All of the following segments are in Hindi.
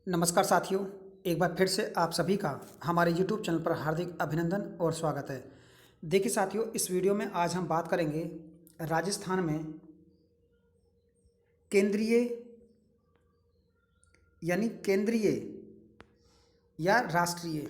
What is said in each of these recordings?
नमस्कार साथियों, एक बार फिर से आप सभी का हमारे YouTube चैनल पर हार्दिक अभिनंदन और स्वागत है। देखिए साथियों, इस वीडियो में आज हम बात करेंगे राजस्थान में केंद्रीय यानी केंद्रीय या राष्ट्रीय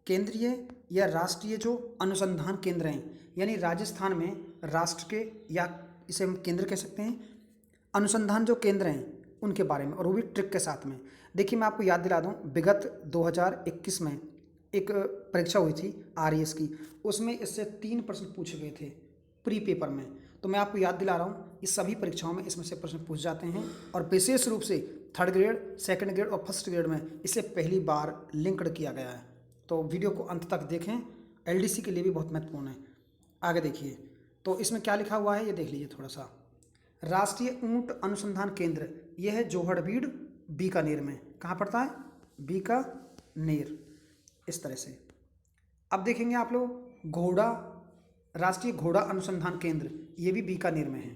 केंद्रीय या राष्ट्रीय जो अनुसंधान केंद्र हैं, यानी राजस्थान में राष्ट्र के या इसे हम केंद्र कह सकते हैं, अनुसंधान जो केंद्र हैं उनके बारे में, और वो भी ट्रिक के साथ में। देखिए मैं आपको याद दिला दूं, विगत 2021 में एक परीक्षा हुई थी आरएएस की, उसमें इससे 3 प्रश्न पूछे गए थे प्री पेपर में। तो मैं आपको याद दिला रहा हूँ, इस सभी परीक्षाओं में इसमें से प्रश्न पूछ जाते हैं, और विशेष रूप से 3rd ग्रेड, 2nd ग्रेड और 1st ग्रेड में इसे पहली बार लिंक्ड किया गया है। तो वीडियो को अंत तक देखें, एलडीसी के लिए भी बहुत महत्वपूर्ण है। आगे देखिए, तो इसमें क्या लिखा हुआ है ये देख लीजिए थोड़ा सा। राष्ट्रीय ऊंट अनुसंधान केंद्र, यह है जोहड़बीड़, बीकानेर में। कहाँ पड़ता है? बीकानेर। इस तरह से अब देखेंगे आप लोग, घोड़ा, राष्ट्रीय घोड़ा अनुसंधान केंद्र, ये भी बीकानेर में है।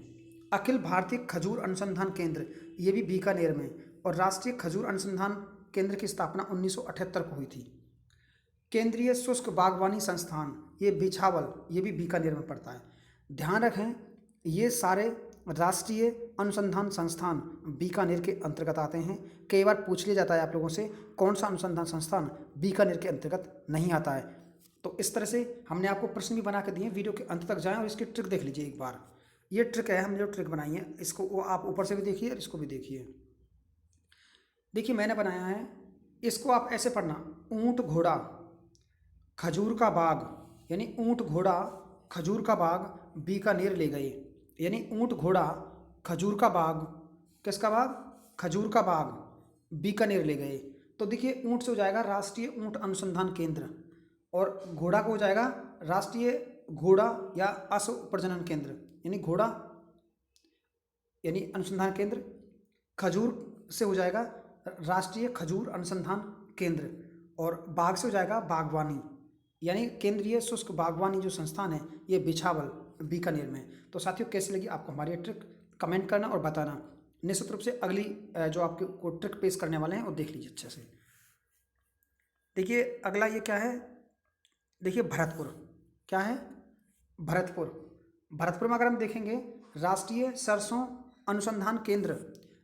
अखिल भारतीय खजूर अनुसंधान केंद्र, ये भी बीकानेर में। और राष्ट्रीय खजूर अनुसंधान केंद्र की स्थापना 1978 को हुई थी। केंद्रीय शुष्क बागवानी संस्थान, ये बिछावल, ये भी बीकानेर में पड़ता है। ध्यान रखें, ये सारे राष्ट्रीय अनुसंधान संस्थान बीकानेर के अंतर्गत आते हैं। कई बार पूछ लिया जाता है आप लोगों से, कौन सा अनुसंधान संस्थान बीकानेर के अंतर्गत नहीं आता है। तो इस तरह से हमने आपको प्रश्न भी बना के दिए, वीडियो के अंत तक जाएं और इसकी ट्रिक देख लीजिए एक बार। ये ट्रिक है, हमने जो ट्रिक बनाई है, इसको वो आप ऊपर से भी देखिए और इसको भी देखिए। देखिए मैंने बनाया है, इसको आप ऐसे पढ़ना, ऊंट घोड़ा खजूर का बाग, यानी ऊंट घोड़ा खजूर का बाग बीकानेर ले गए। यानी ऊंट घोड़ा खजूर का बाग, किसका बाग? खजूर का बाग बीकानेर ले गए। तो देखिए ऊंट से हो जाएगा राष्ट्रीय ऊंट अनुसंधान केंद्र, और घोड़ा को हो जाएगा राष्ट्रीय घोड़ा या अश्व प्रजनन केंद्र, यानी घोड़ा यानी अनुसंधान केंद्र। खजूर से हो जाएगा राष्ट्रीय खजूर अनुसंधान केंद्र, और बाग से हो जाएगा बागवानी, यानी केंद्रीय शुष्क बागवानी जो संस्थान है, ये बिछावल बीकानेर में। तो साथियों, कैसी लगी आपको हमारी ये ट्रिक? कमेंट करना और बताना। निश्चित रूप से अगली जो आपके को ट्रिक पेश करने वाले हैं वो देख लीजिए अच्छे से। देखिए अगला ये क्या है, देखिए भरतपुर। क्या है? भरतपुर। भरतपुर में अगर हम देखेंगे, राष्ट्रीय सरसों अनुसंधान केंद्र,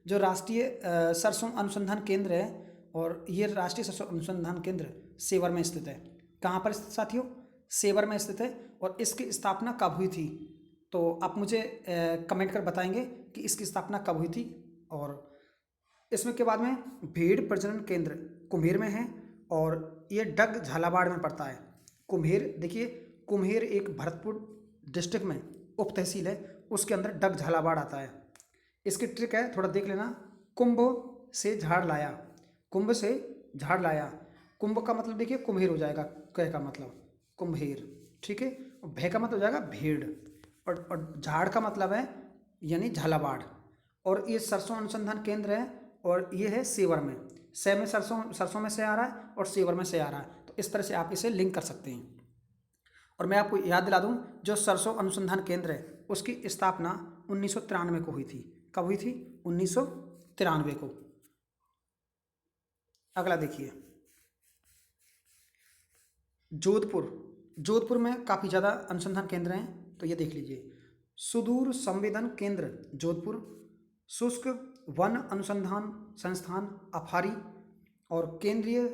जो राष्ट्रीय सरसों अनुसंधान केंद्र है, और ये राष्ट्रीय सरसों अनुसंधान केंद्र सेवर में स्थित है। कहाँ पर स्थित साथियों? सेवर में स्थित है। और इसकी स्थापना कब हुई थी? तो आप मुझे कमेंट कर बताएंगे कि इसकी स्थापना कब हुई थी। और इसमें के बाद में भेड़ प्रजनन केंद्र कुम्हेर में है, और ये डग झालावाड़ में पड़ता है। कुम्हेर, देखिए कुम्हेर एक भरतपुर डिस्ट्रिक्ट में उप तहसील है, उसके अंदर डग झालावाड़ आता है। इसकी ट्रिक है, थोड़ा देख लेना। कुंभ से झाड़ लाया, कुंभ से झाड़ लाया। कुंभ का मतलब देखिए कुम्हेर हो जाएगा, कह का मतलब कुम्हेर, ठीक है। और भय का मतलब हो जाएगा भेड़, और झाड़ का मतलब है यानी झालावाड़। और ये सरसों अनुसंधान केंद्र है, और ये है सेवर में। से में सरसों में से आ रहा है, और सेवर में से आ रहा है। तो इस तरह से आप इसे लिंक कर सकते हैं। और मैं आपको याद दिला दूं, जो सरसों अनुसंधान केंद्र है उसकी स्थापना 1993 को हुई थी। कब हुई थी? 1993 को। अगला देखिए, जोधपुर। जोधपुर में काफ़ी ज़्यादा अनुसंधान केंद्र हैं, तो ये देख लीजिए। सुदूर संवेदन केंद्र जोधपुर, शुष्क वन अनुसंधान संस्थान अफारी, और केंद्रीय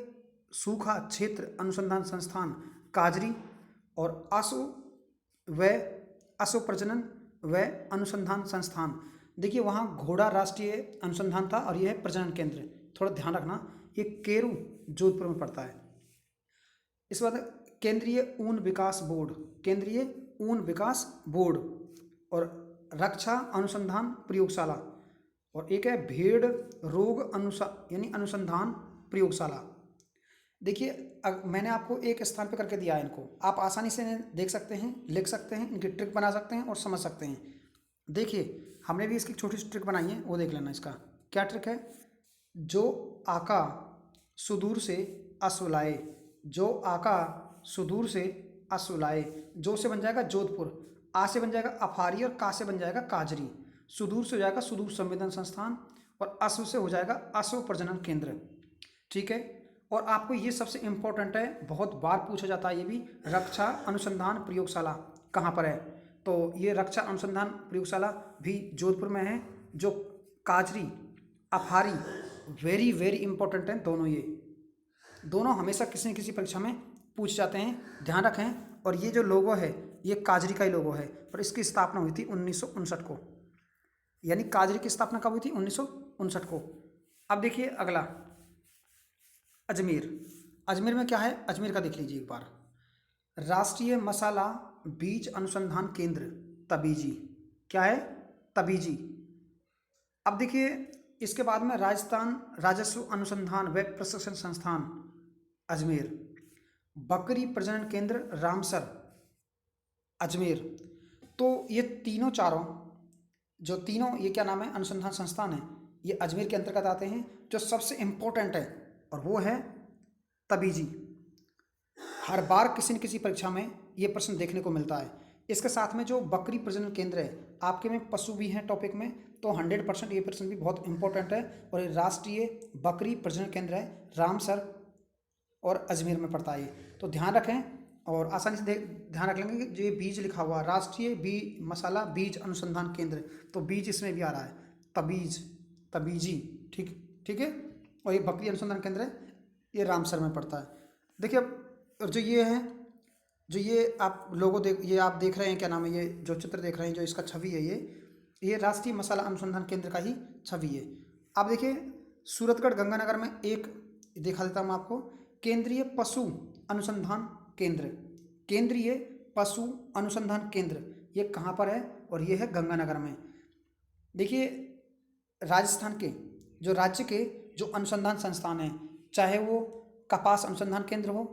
सूखा क्षेत्र अनुसंधान संस्थान काजरी, और व अश्व प्रजनन व अनुसंधान संस्थान। देखिए वहाँ घोड़ा राष्ट्रीय अनुसंधान था, और यह है प्रजनन केंद्र। थोड़ा ध्यान रखना, ये केरू जोधपुर में पड़ता है। इस बाद केंद्रीय ऊन विकास बोर्ड, केंद्रीय ऊन विकास बोर्ड, और रक्षा अनुसंधान प्रयोगशाला, और एक है भेड़ रोग यानी अनुसंधान प्रयोगशाला। देखिए मैंने आपको एक स्थान पे करके दिया है, इनको आप आसानी से देख सकते हैं, लिख सकते हैं, इनकी ट्रिक बना सकते हैं और समझ सकते हैं। देखिए हमने भी इसकी छोटी सी ट्रिक बनाई है, वो देख लेना। इसका क्या ट्रिक है? जो आका सुदूर से अश्व लाए, जो आका सुदूर से अश्व लाए। जो से बन जाएगा जोधपुर, आ से बन जाएगा अफारी, और का से बन जाएगा काजरी। सुदूर से हो जाएगा सुदूर संवेदन संस्थान, और अश्व से हो जाएगा अश्व प्रजनन केंद्र। ठीक है। और आपको ये सबसे इम्पोर्टेंट है, बहुत बार पूछा जाता है ये भी, रक्षा अनुसंधान प्रयोगशाला कहाँ पर है? तो ये रक्षा अनुसंधान प्रयोगशाला भी जोधपुर में है। जो काजरी, अफारी, वेरी वेरी इंपॉर्टेंट हैं दोनों। ये दोनों हमेशा किसी न किसी परीक्षा में पूछ जाते हैं, ध्यान रखें। और ये जो लोगो है ये काजरी का ही लोगो है, और इसकी स्थापना हुई थी 1959 को। यानी काजरी की स्थापना कब हुई थी? 1959 को। अब देखिए अगला, अजमेर। अजमेर में क्या है? अजमेर का देख लीजिए एक बार। राष्ट्रीय मसाला बीज अनुसंधान केंद्र, तबीजी। क्या है? तबीजी। अब देखिए इसके बाद में राजस्थान राजस्व अनुसंधान व प्रशिक्षण संस्थान, अजमेर। बकरी प्रजनन केंद्र, रामसर, अजमेर। तो ये तीनों चारों, जो तीनों ये क्या नाम है, अनुसंधान संस्थान है, ये अजमेर के अंतर्गत आते हैं। जो सबसे इम्पोर्टेंट है और वो है तबीजी। हर बार किसी न किसी परीक्षा में ये प्रश्न देखने को मिलता है। इसके साथ में जो बकरी प्रजनन केंद्र है, आपके में पशु भी हैं टॉपिक में, तो 100% ये प्रश्न भी बहुत इंपॉर्टेंट है। और ये राष्ट्रीय बकरी प्रजनन केंद्र है, रामसर और अजमेर में पड़ता है ये। तो ध्यान रखें और आसानी से ध्यान रख लेंगे कि जो ये बीज लिखा हुआ, राष्ट्रीय मसाला बीज अनुसंधान केंद्र, तो बीज इसमें भी आ रहा है, तबीज, तबीजी। ठीक ठीक है। और ये बकरी अनुसंधान केंद्र है, ये रामसर में पड़ता है। देखिए अब, और जो ये है, जो ये आप लोगों ये आप देख रहे हैं, क्या नाम है, ये जो चित्र देख रहे हैं, जो इसका छवि है, ये राष्ट्रीय मसाला अनुसंधान केंद्र का ही छवि है। आप देखिए सूरतगढ़ गंगानगर में एक दिखा देता हूँ आपको, केंद्रीय पशु अनुसंधान केंद्र। केंद्रीय पशु अनुसंधान केंद्र ये कहाँ पर है? और ये है गंगानगर में। देखिए राजस्थान के जो राज्य के जो अनुसंधान संस्थान हैं, चाहे वो कपास अनुसंधान केंद्र हो,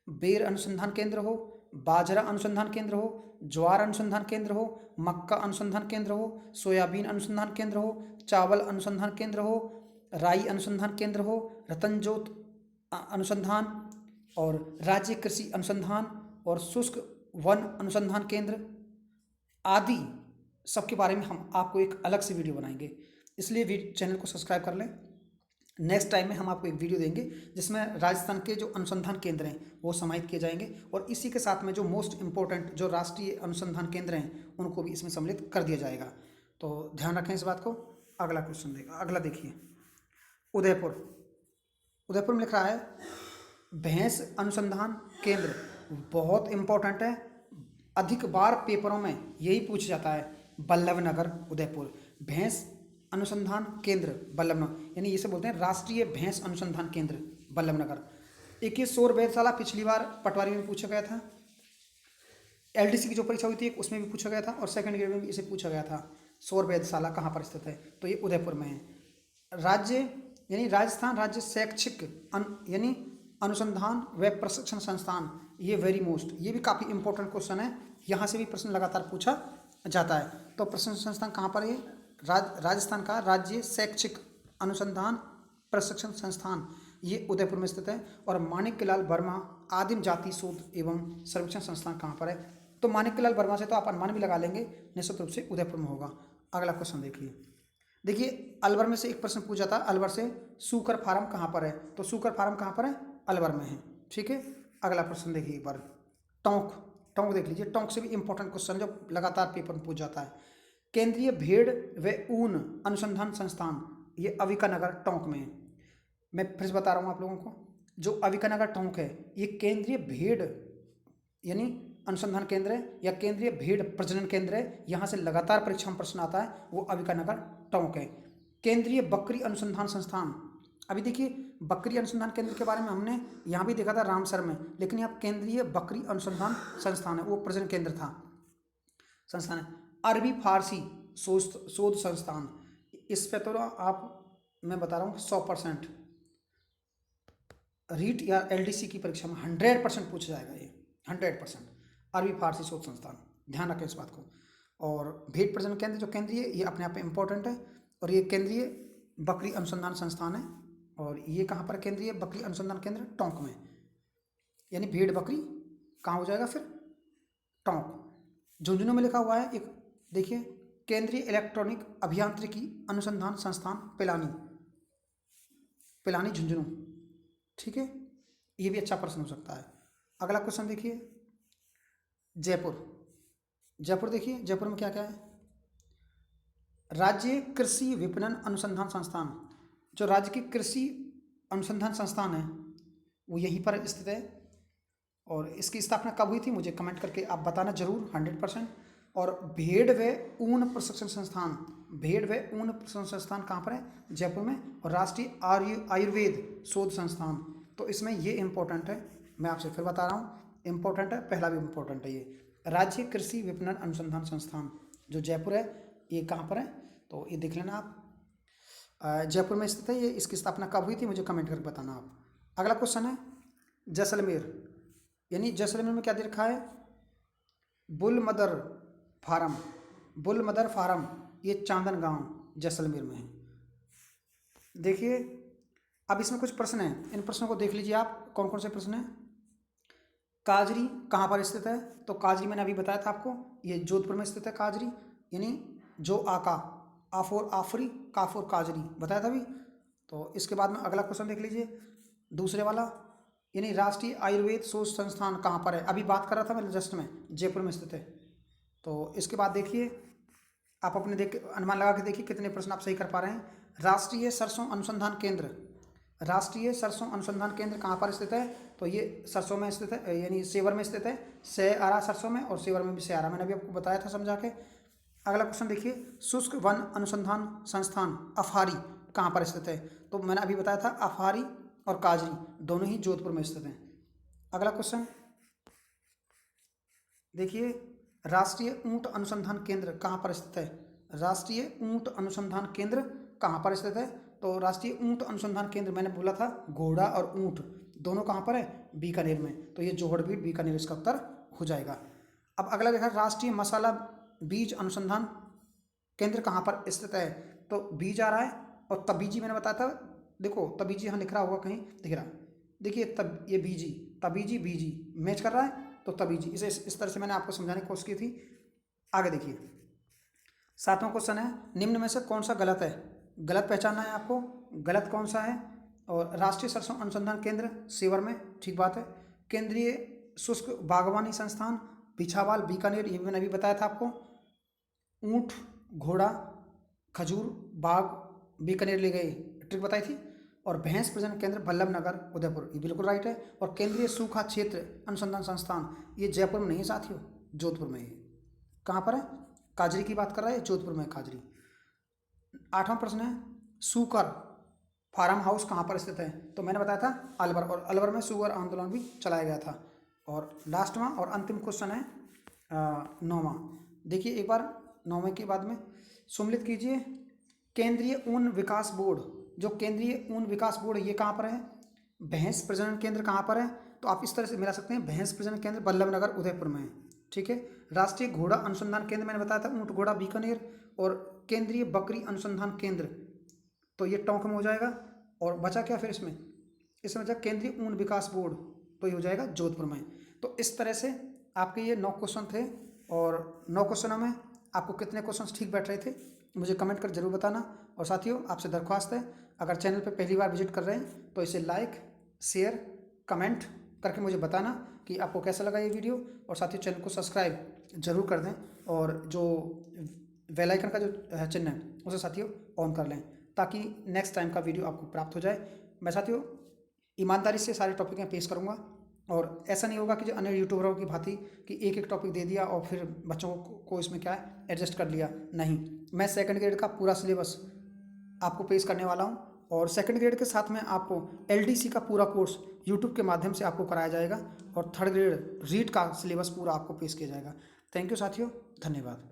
बेर अनुसंधान केंद्र हो, बाजरा अनुसंधान केंद्र हो, ज्वार अनुसंधान केंद्र हो, मक्का अनुसंधान केंद्र हो, सोयाबीन अनुसंधान केंद्र हो, चावल अनुसंधान केंद्र हो, राई अनुसंधान केंद्र हो, रतनजोत अनुसंधान, और राज्य कृषि अनुसंधान और शुष्क वन अनुसंधान केंद्र आदि, सबके बारे में हम आपको एक अलग से वीडियो बनाएंगे। इसलिए चैनल को सब्सक्राइब कर लें। नेक्स्ट टाइम में हम आपको एक वीडियो देंगे जिसमें राजस्थान के जो अनुसंधान केंद्र हैं वो समाहित किए जाएंगे, और इसी के साथ में जो मोस्ट इम्पोर्टेंट जो राष्ट्रीय अनुसंधान केंद्र हैं उनको भी इसमें सम्मिलित कर दिया जाएगा। तो ध्यान रखें इस बात को। अगला क्वेश्चन देगा, अगला देखिए, उदयपुर। उदयपुर में लिख रहा है भैंस अनुसंधान केंद्र, बहुत इंपॉर्टेंट है, अधिक बार पेपरों में यही पूछा जाता है। बल्लभनगर, उदयपुर, भैंस अनुसंधान केंद्र बल्लभनगर, यानी इसे बोलते हैं राष्ट्रीय भैंस अनुसंधान केंद्र बल्लभनगर। एक ये सौर वेधशाला पिछली बार पटवारी में पूछा गया था, एलडीसी की जो परीक्षा हुई थी उसमें भी पूछा गया था, और सेकंड ग्रेड में भी इसे पूछा गया था। सौर वेधशाला कहाँ पर स्थित है? तो ये उदयपुर में है। राज्य यानी राजस्थान राज्य शैक्षिक यानी अनुसंधान व प्रशिक्षण संस्थान, ये वेरी मोस्ट, ये भी काफ़ी इंपॉर्टेंट क्वेश्चन है, यहाँ से भी प्रश्न लगातार पूछा जाता है। तो प्रशिक्षण संस्थान कहाँ पर है? राजस्थान का राज्य शैक्षिक अनुसंधान प्रशिक्षण संस्थान, ये उदयपुर में स्थित है। और माणिक्यलाल वर्मा आदिम जाति शोध एवं सर्वेक्षण संस्थान कहाँ पर है? तो माणिक्यलाल वर्मा से तो आप अनुमान भी लगा लेंगे, निश्चित रूप से उदयपुर में होगा। अगला क्वेश्चन देखिए अलवर में से एक प्रश्न पूछा था, अलवर से सूकर फार्म कहाँ पर है? तो सूकर फार्म कहाँ पर है? अलवर में है। ठीक है। अगला प्रश्न देखिए एक बार, टोंक। टोंक देख लीजिए, टोंक से भी इंपॉर्टेंट क्वेश्चन जो लगातार पेपर में पूछ जाता है। केंद्रीय भेड़ व ऊन अनुसंधान संस्थान, ये अविकानगर टोंक में है। मैं फिर से बता रहा हूँ आप लोगों को, जो अविकानगर टोंक है ये केंद्रीय भेड़ यानी अनुसंधान केंद्र है, या केंद्रीय भेड़ प्रजनन केंद्र है। यहाँ से लगातार परीक्षा में प्रश्न आता है, वो अविकानगर टोंक है। केंद्रीय बकरी अनुसंधान संस्थान, अभी देखिए बकरी अनुसंधान केंद्र के बारे में हमने यहाँ भी देखा था रामसर में, लेकिन यहाँ केंद्रीय बकरी अनुसंधान संस्थान है, वो प्रजनन केंद्र था, संस्थान है। अरबी फारसी शोध संस्थान, इस पे तो आप, मैं बता रहा हूँ 100% रीट या एलडीसी की परीक्षा में 100% पूछा जाएगा ये, 100%। अरबी फारसी शोध संस्थान, ध्यान रखें इस बात को। और भेड़ प्रजनन केंद्र जो केंद्रीय, ये अपने आप में इंपॉर्टेंट है। और ये केंद्रीय बकरी अनुसंधान संस्थान है, और ये कहाँ पर? केंद्रीय बकरी अनुसंधान केंद्र टोंक में, यानी भेड़ बकरी कहाँ हो जाएगा फिर? टोंक। झुंझुनू में लिखा हुआ है एक, देखिए केंद्रीय इलेक्ट्रॉनिक अभियांत्रिकी अनुसंधान संस्थान पिलानी, पिलानी झुंझुनू। ठीक है, ये भी अच्छा प्रश्न हो सकता है। अगला क्वेश्चन देखिए, जयपुर। जयपुर देखिए, जयपुर में क्या क्या है। राज्य कृषि विपणन अनुसंधान संस्थान, जो राज्य की कृषि अनुसंधान संस्थान है वो यहीं पर स्थित है। और इसकी स्थापना कब हुई थी मुझे कमेंट करके आप बताना जरूर 100%। और भेड़ व ऊन प्रशिक्षण संस्थान, भेड़ व ऊन प्रशिक्षण संस्थान कहाँ पर है, जयपुर में। और राष्ट्रीय आयुर्वेद शोध संस्थान, तो इसमें ये इंपॉर्टेंट है, मैं आपसे फिर बता रहा हूँ, इंपॉर्टेंट है, पहला भी इंपॉर्टेंट है ये। राज्य कृषि विपणन अनुसंधान संस्थान जो जयपुर है, ये कहाँ पर है, तो ये देख लेना आप, जयपुर में स्थित है ये। इसकी स्थापना कब हुई थी मुझे कमेंट करके बताना आप। अगला क्वेश्चन है जैसलमेर, यानी जैसलमेर में क्या दे रखा है, bull mother farm, bull mother farm, ये चांदन गांव जैसलमेर में है। देखिए अब इसमें कुछ प्रश्न हैं, इन प्रश्नों को देख लीजिए आप, कौन कौन से प्रश्न हैं। काजरी कहाँ पर स्थित है, तो काजरी मैंने अभी बताया था आपको, ये जोधपुर में स्थित है काजरी, यानी जो आका, आफोर आफरी, काफोर काजरी बताया था अभी। तो इसके बाद में अगला क्वेश्चन देख लीजिए, दूसरे वाला, यानी राष्ट्रीय आयुर्वेद शोध संस्थान कहाँ पर है, अभी बात कर रहा था मैं जस्ट में, जयपुर में स्थित है। तो इसके बाद देखिए आप अपने देख अनुमान लगा के देखिए कितने प्रश्न आप सही कर पा रहे हैं। राष्ट्रीय सरसों अनुसंधान केंद्र, राष्ट्रीय सरसों अनुसंधान केंद्र कहाँ पर स्थित है, तो ये सरसों में स्थित है, यानी सेवर में स्थित है, सेआरा सरसों में, और सेवर में भी सेआरा, मैंने अभी आपको बताया था समझा के। अगला क्वेश्चन देखिए, शुष्क वन अनुसंधान संस्थान अफहारी कहाँ पर स्थित है, तो मैंने अभी बताया था अफहारी और काजरी दोनों ही जोधपुर में स्थित हैं। अगला क्वेश्चन देखिए, राष्ट्रीय ऊंट अनुसंधान केंद्र कहाँ पर स्थित है, राष्ट्रीय ऊंट अनुसंधान केंद्र कहाँ पर स्थित है, तो राष्ट्रीय ऊंट अनुसंधान केंद्र मैंने बोला था घोड़ा और ऊंट दोनों कहाँ पर है, बीकानेर में, तो ये जोहड़बीड़ बीकानेर इसका उत्तर हो जाएगा। अब अगला देखा, राष्ट्रीय मसाला बीज अनुसंधान केंद्र कहाँ पर स्थित है, तो बीज आ रहा है, और तबीजी मैंने बताया था, देखो तबीजी यहाँ लिख रहा होगा कहीं, दिख रहा, देखिए तब ये बीजी, तबीजी बीजी मैच कर रहा है, तो तबीजी, इसे इस तरह से मैंने आपको समझाने की कोशिश की थी। आगे देखिए 7वां क्वेश्चन है, निम्न में से कौन सा गलत है, गलत पहचानना है आपको, गलत कौन सा है। और राष्ट्रीय सरसों अनुसंधान केंद्र सेवर में, ठीक बात है। केंद्रीय शुष्क बागवानी संस्थान पिछावाल बीकानेर, ये मैंने अभी बताया था आपको। ऊंट घोड़ा खजूर बाग बीकानेर ले गए, ट्रिक बताई थी। और भैंस प्रजनन केंद्र बल्लभ नगर उदयपुर, ये बिल्कुल राइट है। और केंद्रीय सूखा क्षेत्र अनुसंधान संस्थान, ये जयपुर में नहीं है साथियों, जोधपुर में है। कहाँ पर है, काजरी की बात कर रहा है, जोधपुर में काजरी। 8वां प्रश्न है, सुकर फार्म हाउस कहाँ पर स्थित है, तो मैंने बताया था अलवर, और अलवर में सुगर आंदोलन भी चलाया गया था। और लास्टवां और अंतिम क्वेश्चन है 9वां, देखिए एक बार 9वें के बाद में सम्मिलित कीजिए। केंद्रीय ऊन विकास बोर्ड, जो केंद्रीय ऊन विकास बोर्ड ये कहाँ पर है, भैंस प्रजनन केंद्र कहाँ पर है, तो आप इस तरह से मिला सकते हैं, भैंस प्रजनन केंद्र बल्लभ नगर उदयपुर में है, ठीक है। राष्ट्रीय घोड़ा अनुसंधान केंद्र मैंने बताया था ऊंट घोड़ा बीकानेर। और केंद्रीय बकरी अनुसंधान केंद्र, तो ये टोंक में हो जाएगा। और बचा क्या फिर इसमें बचा केंद्रीय ऊन विकास बोर्ड, तो ये हो जाएगा जोधपुर में। तो इस तरह से आपके ये 9 क्वेश्चन थे, और 9 क्वेश्चनों में आपको कितने क्वेश्चन ठीक बैठ रहे थे मुझे कमेंट कर जरूर बताना। और साथियों आपसे दरख्वास्त है, अगर चैनल पर पहली बार विजिट कर रहे हैं तो इसे लाइक शेयर कमेंट करके मुझे बताना कि आपको कैसा लगा ये वीडियो। और साथियों चैनल को सब्सक्राइब जरूर कर दें, और जो बेल आइकन का जो चिन्ह है उसे साथियों ऑन कर लें, ताकि नेक्स्ट टाइम का वीडियो आपको प्राप्त हो जाए। मैं साथियों ईमानदारी से सारे टॉपिक में पेश करूँगा, और ऐसा नहीं होगा कि जो अन्य यूट्यूबरों की भांति कि एक एक टॉपिक दे दिया और फिर बच्चों को इसमें क्या है एडजस्ट कर लिया, नहीं। मैं सेकंड ग्रेड का पूरा सिलेबस आपको पेश करने वाला हूं, और सेकंड ग्रेड के साथ में आपको एलडीसी का पूरा कोर्स यूट्यूब के माध्यम से आपको कराया जाएगा, और थर्ड ग्रेड रीट का सिलेबस पूरा आपको पेश किया जाएगा। थैंक यू साथियों, धन्यवाद।